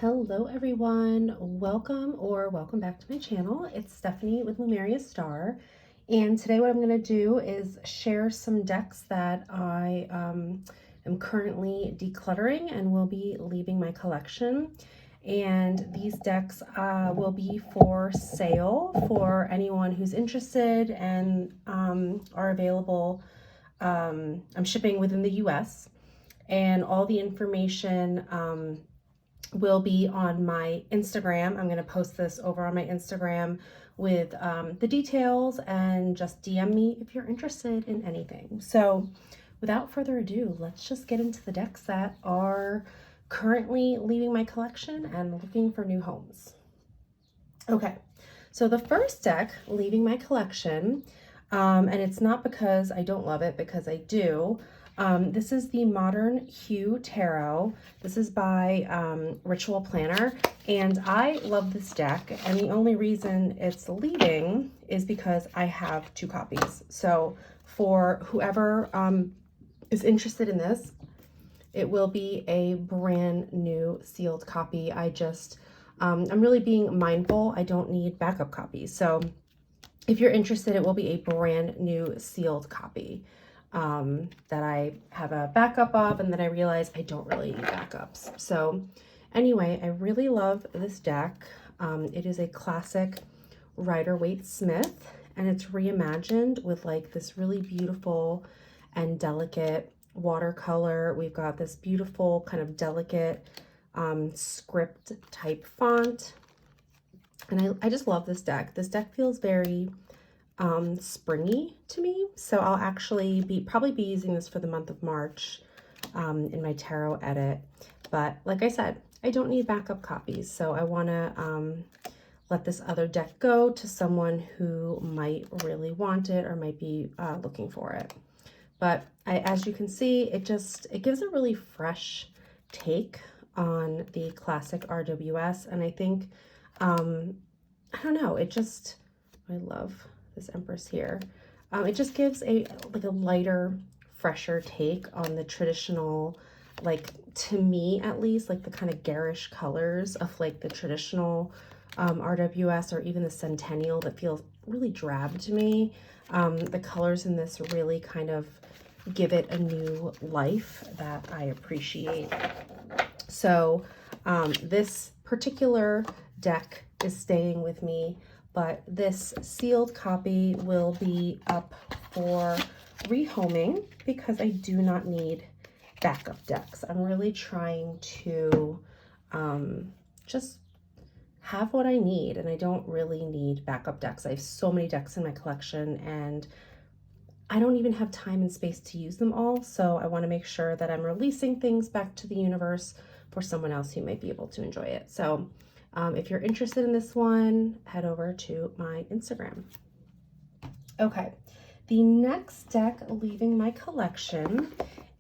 Hello everyone, welcome back to my channel. It's Stephanie with Lumeria Star, and today what I'm going to do is share some decks that I am currently decluttering and will be leaving my collection. And these decks will be for sale for anyone who's interested and are available. I'm shipping within the US, and all the information will be on my Instagram. I'm going to post this over on my Instagram with the details, and just DM me if you're interested in anything. So without further ado, let's just get into the decks that are currently leaving my collection and looking for new homes. Okay, so the first deck leaving my collection, and it's not because I don't love it, because I do. This is the Modern Hue Tarot. This is by Ritual Planner, and I love this deck, and the only reason it's leaving is because I have 2 copies. So for whoever is interested in this, it will be a brand new sealed copy. I'm really being mindful. I don't need backup copies. So if you're interested, it will be a brand new sealed copy that I have a backup of, and then I realize I don't really need backups. So anyway, I really love this deck. It is a classic Rider-Waite-Smith, and it's reimagined with like this really beautiful and delicate watercolor. We've got this beautiful kind of delicate script type font, and I just love this deck. This deck feels very springy to me, so I'll actually probably be using this for the month of March in my tarot edit. But like I said, I don't need backup copies, so I want to let this other deck go to someone who might really want it or might be looking for it. But as you can see, it gives a really fresh take on the classic RWS, and I think I don't know, I love this Empress here. It just gives a lighter, fresher take on the traditional, like, to me at least, like the kind of garish colors of like the traditional RWS, or even the Centennial, that feels really drab to me. The colors in this really kind of give it a new life that I appreciate. So this particular deck is staying with me, but this sealed copy will be up for rehoming because I do not need backup decks. I'm really trying to just have what I need, and I don't really need backup decks. I have so many decks in my collection, and I don't even have time and space to use them all, so I want to make sure that I'm releasing things back to the universe for someone else who might be able to enjoy it. So if you're interested in this one, head over to my Instagram. Okay, the next deck leaving my collection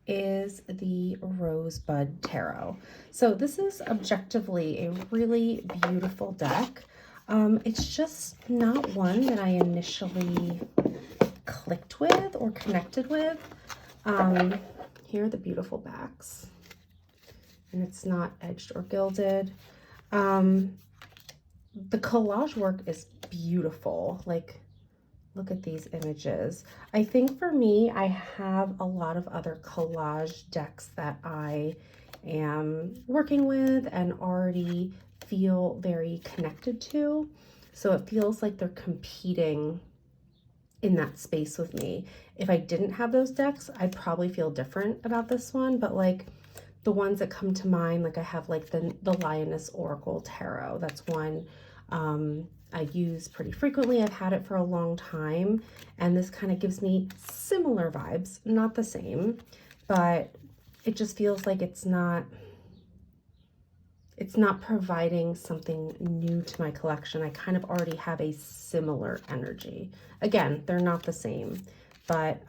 is the Rosebud Tarot. So this is objectively a really beautiful deck. It's just not one that I initially clicked with or connected with. Here are the beautiful backs, and it's not edged or gilded. The collage work is beautiful. Like, look at these images. I think for me, I have a lot of other collage decks that I am working with and already feel very connected to. So it feels like they're competing in that space with me. If I didn't have those decks, I'd probably feel different about this one. But like the ones that come to mind, like I have like the Lioness Oracle Tarot. That's one I use pretty frequently. I've had it for a long time, and this kind of gives me similar vibes, not the same, but it just feels like it's not providing something new to my collection. I kind of already have a similar energy. Again, they're not the same, but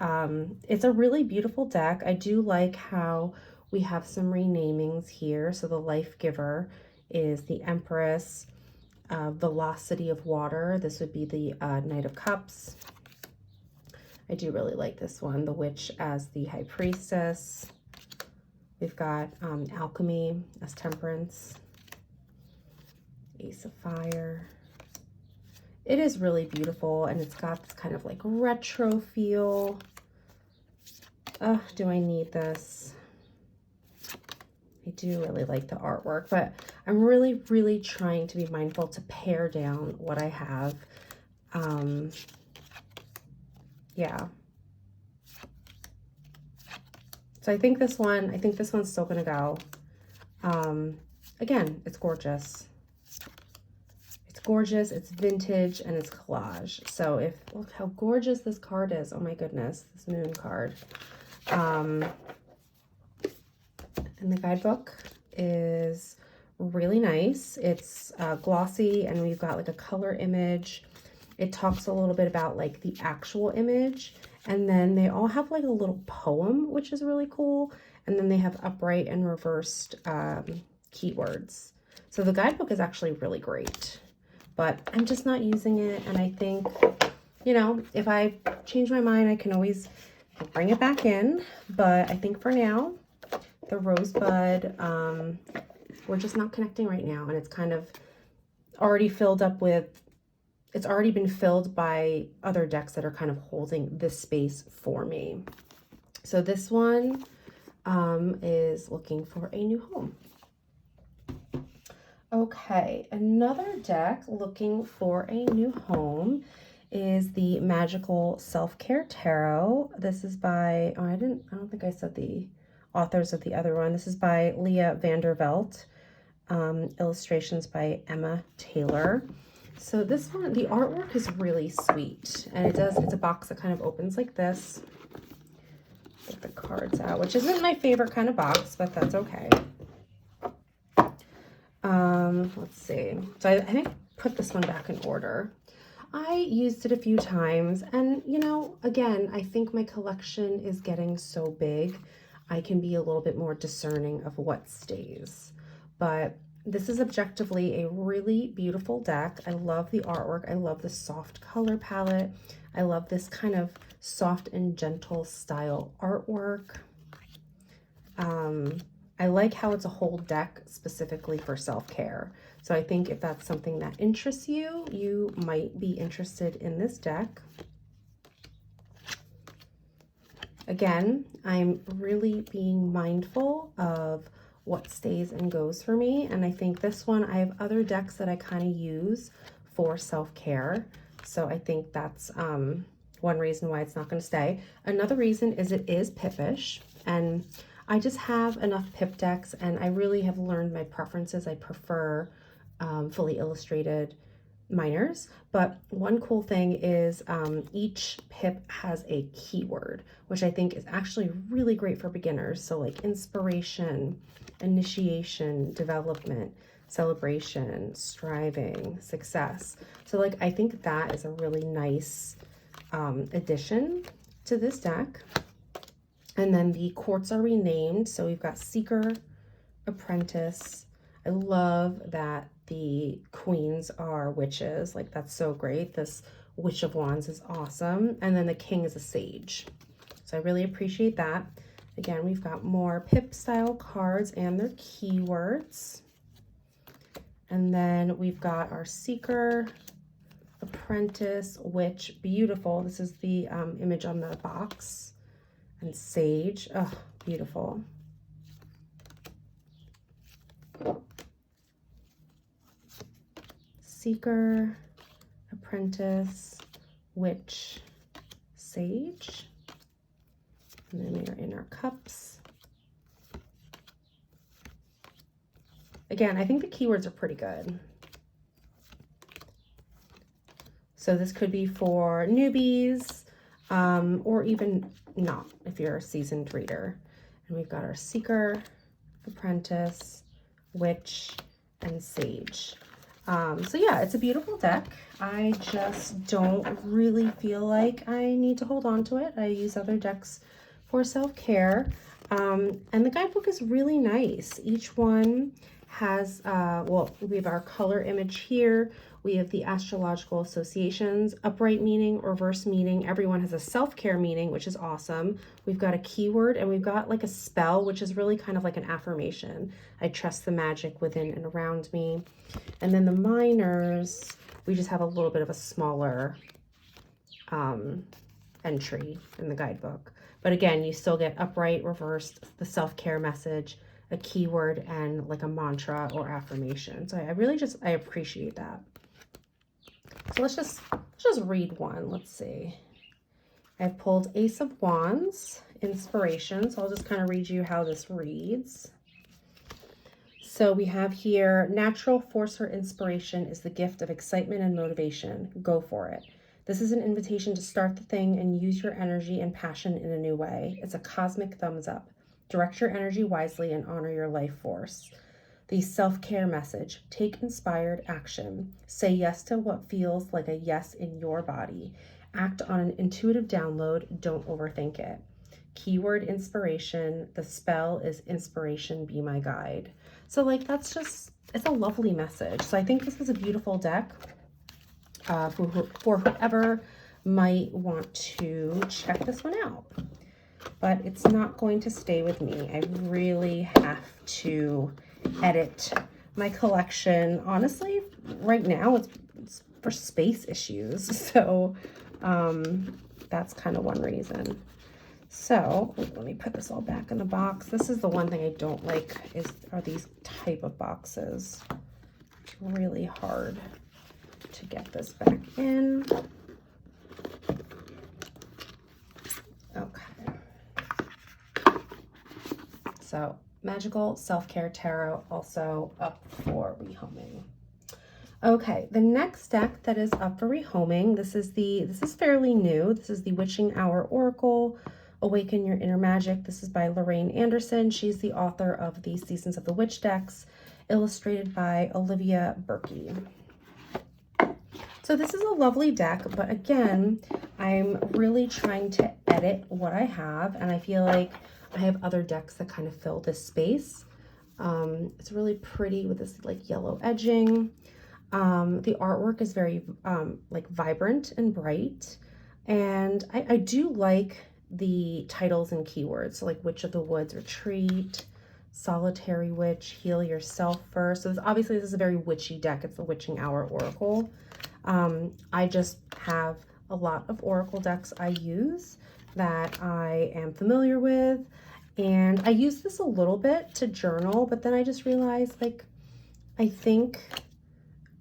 it's a really beautiful deck. I do like how we have some renamings here. So the Life Giver is the Empress. Velocity of Water, this would be the Knight of Cups. I do really like this one. The Witch as the High Priestess. We've got Alchemy as Temperance. Ace of Fire. It is really beautiful, and it's got this kind of like retro feel. Oh, do I need this? I do really like the artwork, but I'm really, really trying to be mindful to pare down what I have. Yeah. So I think this one's still gonna go. Again, it's gorgeous. It's gorgeous, it's vintage, and it's collage. So look how gorgeous this card is. Oh my goodness, this moon card. And the guidebook is really nice. It's glossy, and we've got like a color image. It talks a little bit about like the actual image, and then they all have like a little poem, which is really cool. And then they have upright and reversed keywords. So the guidebook is actually really great, but I'm just not using it. And I think, you know, if I change my mind, I can always bring it back in. But I think for now, the Rosebud, we're just not connecting right now. And it's kind of already filled up with, it's already been filled by other decks that are kind of holding this space for me. So this one is looking for a new home. Okay, another deck looking for a new home is the Magical SelfCare Tarot. This is by, oh, I don't think I said the authors of the other one. This is by Leah Vandervelt. Illustrations by Emma Taylor. So this one, the artwork is really sweet, and it's a box that kind of opens like this. Get the cards out, which isn't my favorite kind of box, but that's okay. Let's see. So I think I put this one back in order. I used it a few times, and you know, again, I think my collection is getting so big, I can be a little bit more discerning of what stays. But this is objectively a really beautiful deck. I love the artwork. I love the soft color palette. I love this kind of soft and gentle style artwork. I like how it's a whole deck specifically for self-care. So I think if that's something that interests you, you might be interested in this deck. Again, I'm really being mindful of what stays and goes for me. And I think this one, I have other decks that I kind of use for self-care. So I think that's one reason why it's not going to stay. Another reason is it is pippish, and I just have enough pip decks, and I really have learned my preferences. I prefer fully illustrated minors, but one cool thing is each pip has a keyword, which I think is actually really great for beginners. So like inspiration, initiation, development, celebration, striving, success. So like I think that is a really nice addition to this deck. And then the courts are renamed. So we've got Seeker, Apprentice. I love that the queens are witches. Like, that's so great. This Witch of Wands is awesome. And then the king is a sage. So I really appreciate that. Again, we've got more pip style cards and their keywords. And then we've got our Seeker, Apprentice, Witch. Beautiful. This is the image on the box. And Sage. Oh, beautiful. Seeker, Apprentice, Witch, Sage. And then we are in our cups. Again, I think the keywords are pretty good. So this could be for newbies, or even not if you're a seasoned reader. And we've got our Seeker, Apprentice, Witch, and Sage. So yeah, it's a beautiful deck. I just don't really feel like I need to hold on to it. I use other decks for self-care. And the guidebook is really nice. Each one has, well, we have our color image here. We have the astrological associations, upright meaning, reverse meaning. Everyone has a self-care meaning, which is awesome. We've got a keyword, and we've got like a spell, which is really kind of like an affirmation. I trust the magic within and around me. And then the minors, we just have a little bit of a smaller entry in the guidebook. But again, you still get upright, reversed, the self-care message, a keyword, and like a mantra or affirmation. So I appreciate that. So let's just read one. Let's see. I pulled Ace of Wands, inspiration. So I'll just kind of read you how this reads. So we have here, natural force or inspiration is the gift of excitement and motivation. Go for it. This is an invitation to start the thing and use your energy and passion in a new way. It's a cosmic thumbs up. Direct your energy wisely and honor your life force. The self-care message, take inspired action. Say yes to what feels like a yes in your body. Act on an intuitive download. Don't overthink it. Keyword inspiration. The spell is inspiration, be my guide. So like, that's just, it's a lovely message. So I think this is a beautiful deck for whoever might want to check this one out. But it's not going to stay with me. I really have to edit my collection. Honestly, right now it's for space issues. So that's kind of one reason. So let me put this all back in the box. This is the one thing I don't like are these type of boxes. It's really hard to get this back in. Okay. So Magical Self-Care Tarot also up for rehoming. Okay, the next deck that is up for rehoming, this is fairly new. This is the Witching Hour Oracle, Awaken Your Inner Magic. This is by Lorraine Anderson. She's the author of the Seasons of the Witch decks, illustrated by Olivia Berkey. So this is a lovely deck, but again, I'm really trying to edit what I have, and I feel like I have other decks that kind of fill this space. It's really pretty with this like yellow edging. The artwork is very like vibrant and bright, and I do like the titles and keywords. So like Witch of the Woods Retreat, Solitary Witch, Heal Yourself First. So obviously this is a very witchy deck. It's the Witching Hour Oracle. I just have a lot of oracle decks I use that I am familiar with, and I use this a little bit to journal, but then I just realized, like, I think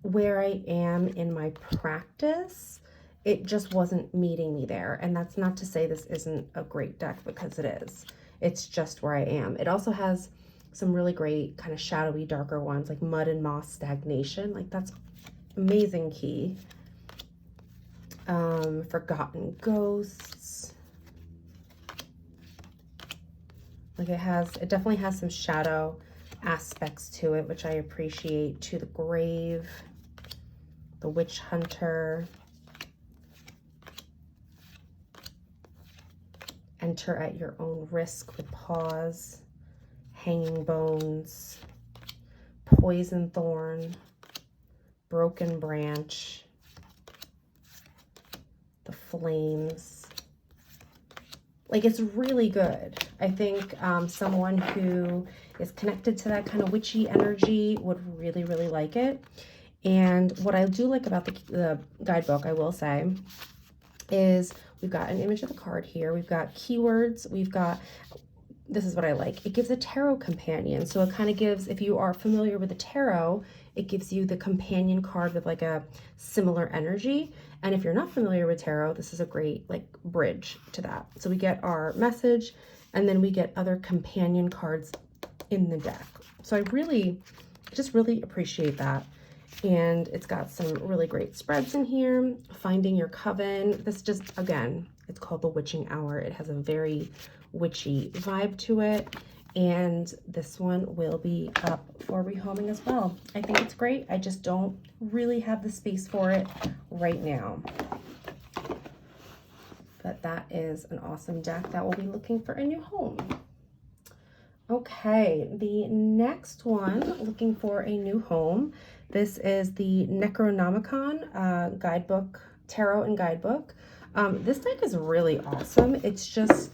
where I am in my practice, it just wasn't meeting me there. And that's not to say this isn't a great deck, because it is. It's just where I am. It also has some really great kind of shadowy, darker ones, like Mud and Moss Stagnation. Like, that's amazing key. Forgotten Ghosts. Like, it definitely has some shadow aspects to it, which I appreciate. To the Grave, the Witch Hunter, Enter at Your Own Risk with Pause, Hanging Bones, Poison Thorn, Broken Branch, the Flames. Like, it's really good. I think someone who is connected to that kind of witchy energy would really, really like it. And what I do like about the guidebook, I will say, is we've got an image of the card here. We've got keywords. We've got, this is what I like, it gives a tarot companion. So it kind of gives, if you are familiar with the tarot, it gives you the companion card with like a similar energy. And if you're not familiar with tarot, this is a great like bridge to that. So we get our message, and then we get other companion cards in the deck. So I just really appreciate that. And it's got some really great spreads in here. Finding Your Coven. This just, again, it's called the Witching Hour. It has a very witchy vibe to it. And this one will be up for rehoming as well. I think it's great. I just don't really have the space for it right now. But that is an awesome deck that will be looking for a new home. Okay, the next one, looking for a new home. This is the Necronomicon guidebook, tarot and guidebook. This deck is really awesome. It's just,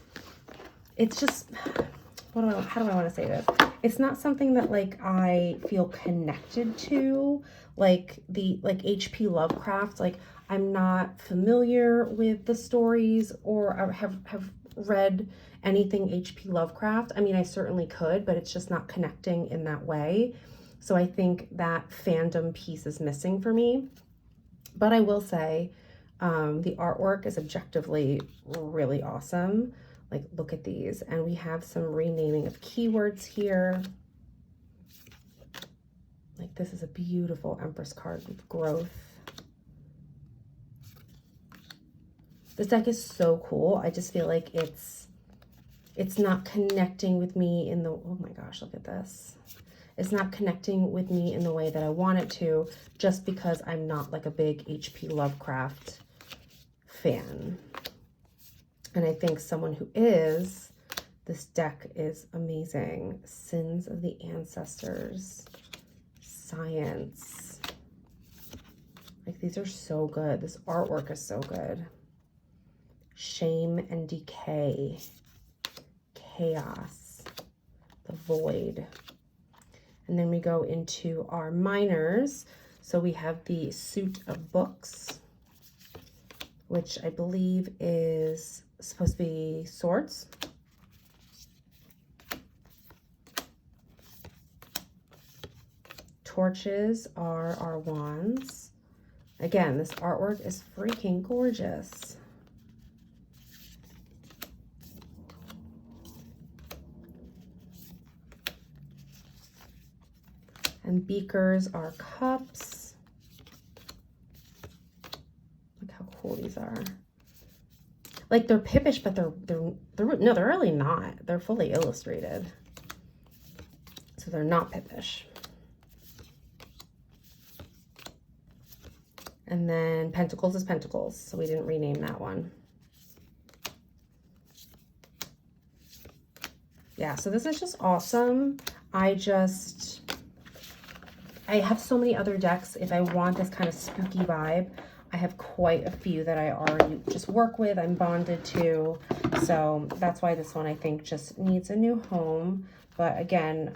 how do I want to say this? It's not something that like I feel connected to, like H.P. Lovecraft. Like I'm not familiar with the stories or I have read anything H.P. Lovecraft. I mean, I certainly could, but it's just not connecting in that way. So I think that fandom piece is missing for me. But I will say, the artwork is objectively really awesome. Like, look at these. And we have some renaming of keywords here. Like, this is a beautiful Empress card with growth. This deck is so cool. I just feel like it's not connecting with me in the, oh my gosh, look at this. It's not connecting with me in the way that I want it to, just because I'm not like a big H.P. Lovecraft fan. And I think someone who is, this deck is amazing. Sins of the Ancestors, Science. Like, these are so good. This artwork is so good. Shame and Decay, Chaos, the Void. And then we go into our minors. So we have the Suit of Books, which I believe is supposed to be Swords. Torches are our wands. Again, this artwork is freaking gorgeous. And beakers are cups. Look how cool these are. Like, they're pippish, but they're really not. They're fully illustrated. So they're not pippish. And then Pentacles is Pentacles, so we didn't rename that one. Yeah, so this is just awesome. I have so many other decks. If I want this kind of spooky vibe, I have quite a few that I already just work with, I'm bonded to. So that's why this one, I think, just needs a new home. But again,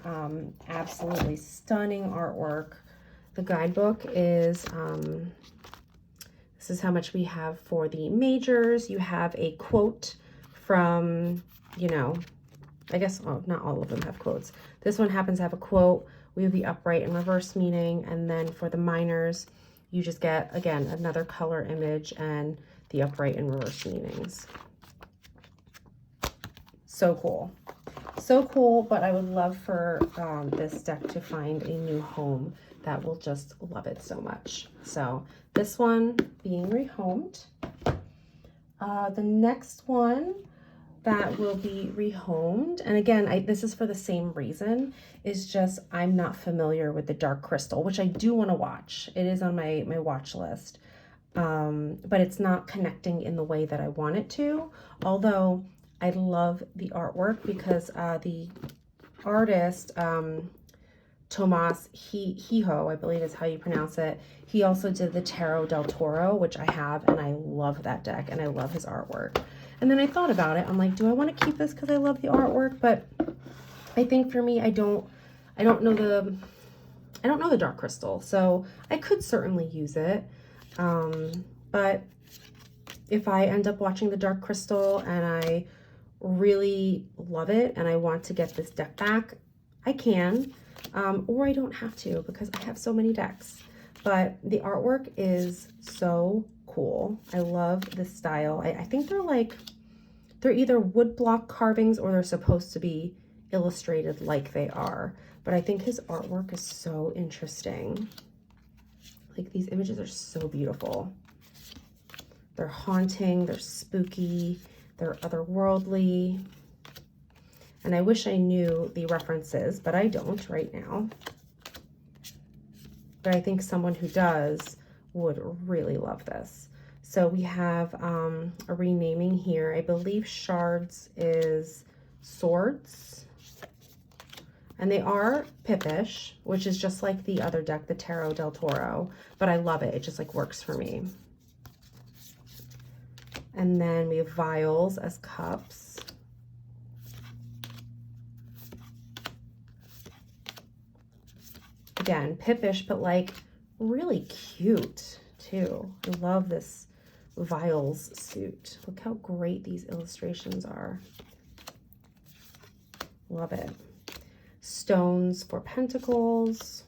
absolutely stunning artwork. The guidebook is, this is how much we have for the majors. You have a quote from, you know, I guess, oh, not all of them have quotes. This one happens to have a quote. We have the upright and reverse meaning. And then for the minors, you just get, again, another color image and the upright and reverse meanings. So cool. So cool, but I would love for this deck to find a new home that will just love it so much. So this one being rehomed. The next one that will be rehomed, and again, this is for the same reason, is just I'm not familiar with the Dark Crystal, which I do want to watch. It is on my watch list, but it's not connecting in the way that I want it to, although I love the artwork because the artist, Tomas Hijo, I believe is how you pronounce it, he also did the Tarot del Toro, which I have, and I love that deck, and I love his artwork. And then I thought about it. I'm like, do I want to keep this because I love the artwork? But I think for me, I don't know the Dark Crystal, so I could certainly use it. But if I end up watching the Dark Crystal and I really love it and I want to get this deck back, I can, or I don't have to because I have so many decks. But the artwork is so cool. I love this style. I think they're either woodblock carvings or they're supposed to be illustrated like they are. But I think his artwork is so interesting. Like, these images are so beautiful. They're haunting, they're spooky, they're otherworldly. And I wish I knew the references, but I don't right now. But I think someone who does would really love this. So we have a renaming here. I believe shards is swords. And they are pippish, which is just like the other deck, the Tarot del Toro, but I love it. It just like works for me. And then we have vials as cups. Again, pippish, but like really cute too. I love this vials suit. Look how great these illustrations are. Love it. Stones for pentacles.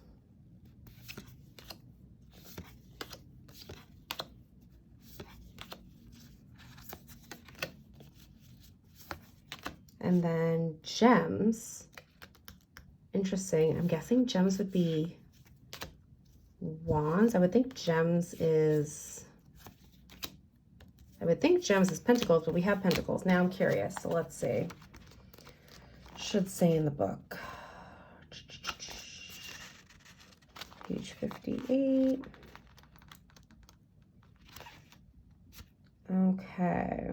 And then gems. Interesting. I'm guessing gems would be wands. I would think gems is pentacles, but we have pentacles. Now I'm curious. So let's see. Should say in the book. Page 58. Okay.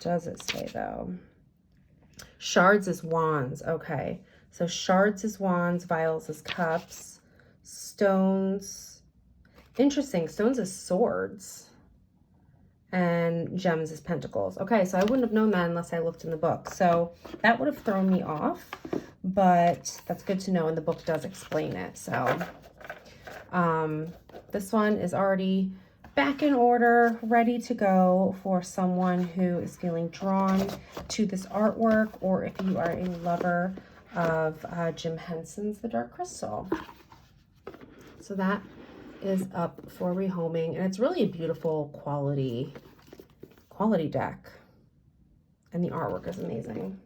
Does it say though? Shards is wands. Okay. So shards is wands, vials is cups, stones. Interesting. Stones is swords. And gems is pentacles. Okay, so I wouldn't have known that unless I looked in the book. So that would have thrown me off, but that's good to know, and the book does explain it. So this one is already back in order, ready to go for someone who is feeling drawn to this artwork, or if you are a lover of Jim Henson's The Dark Crystal. So that is up for rehoming, and it's really a beautiful quality deck, and the artwork is amazing.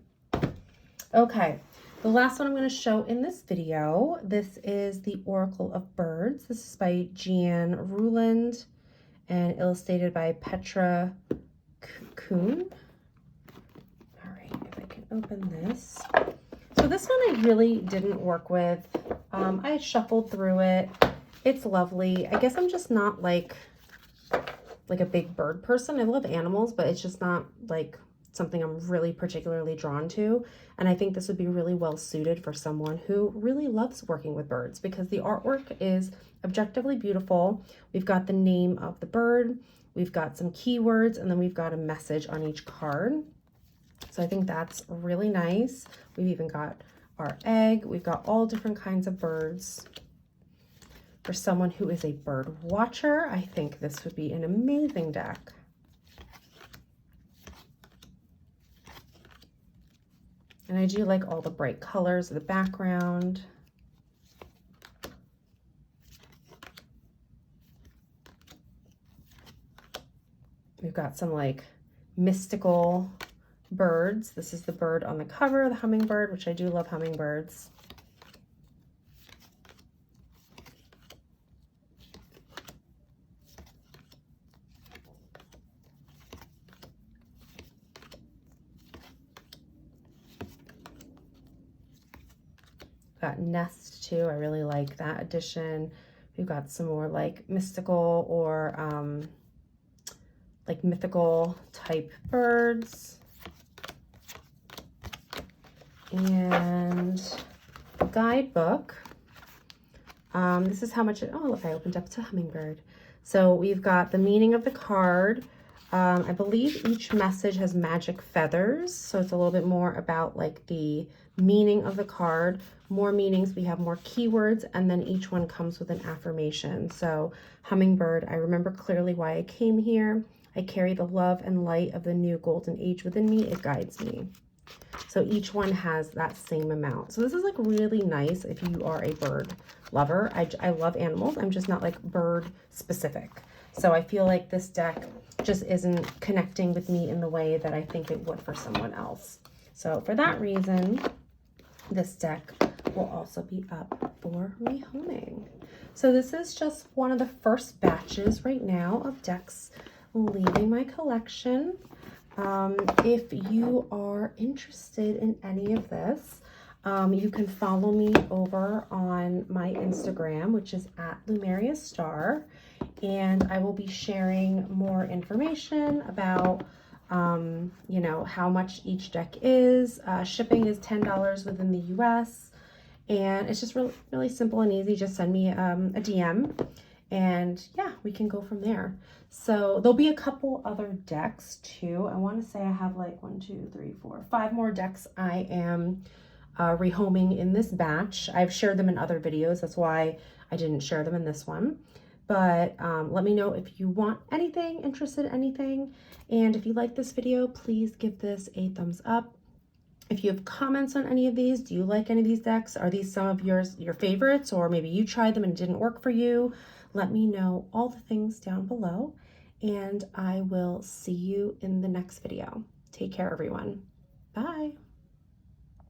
Okay, the last one I'm going to show in this video, this is the Oracle of Birds. This is by Jan Ruland and illustrated by Petra Kuhn. All right, if I can open this. So this one I really didn't work with. I shuffled through it. It's lovely. I guess I'm just not like a big bird person. I love animals, but it's just not like something I'm really particularly drawn to. And I think this would be really well suited for someone who really loves working with birds, because the artwork is objectively beautiful. We've got the name of the bird, we've got some keywords, and then we've got a message on each card. So I think that's really nice. We've even got our egg. We've got all different kinds of birds. For someone who is a bird watcher, I think this would be an amazing deck. And I do like all the bright colors of the background. We've got some like mystical birds. This is the bird on the cover, the hummingbird, which I do love hummingbirds. Got nest too. I really like that addition. We've got some more like mystical or like mythical type birds. And the guidebook. This is how much it, oh look, I opened up to hummingbird. So we've got the meaning of the card. I believe each message has magic feathers, so it's a little bit more about like the meaning of the card. More meanings, we have more keywords, and then each one comes with an affirmation. So hummingbird, I remember clearly why I came here. I carry the love and light of the new golden age within me. It guides me. So each one has that same amount. So this is like really nice if you are a bird lover. I love animals. I'm just not like bird specific. So I feel like this deck just isn't connecting with me in the way that I think it would for someone else. So for that reason, this deck will also be up for rehoming. So this is just one of the first batches right now of decks leaving my collection. If you are interested in any of this, you can follow me over on my Instagram, which is @LumeriaStar, and I will be sharing more information about you know, how much each deck is. Shipping is $10 within the US. And it's just really, really simple and easy. Just send me a DM and yeah, we can go from there. So there'll be a couple other decks too. I want to say I have like 1, 2, 3, 4, 5 more decks I am rehoming in this batch. I've shared them in other videos. That's why I didn't share them in this one. But let me know if you want anything, interested in anything. And if you like this video, please give this a thumbs up. If you have comments on any of these, do you like any of these decks? Are these some of your favorites, or maybe you tried them and it didn't work for you? Let me know all the things down below, and I will see you in the next video. Take care, everyone. Bye.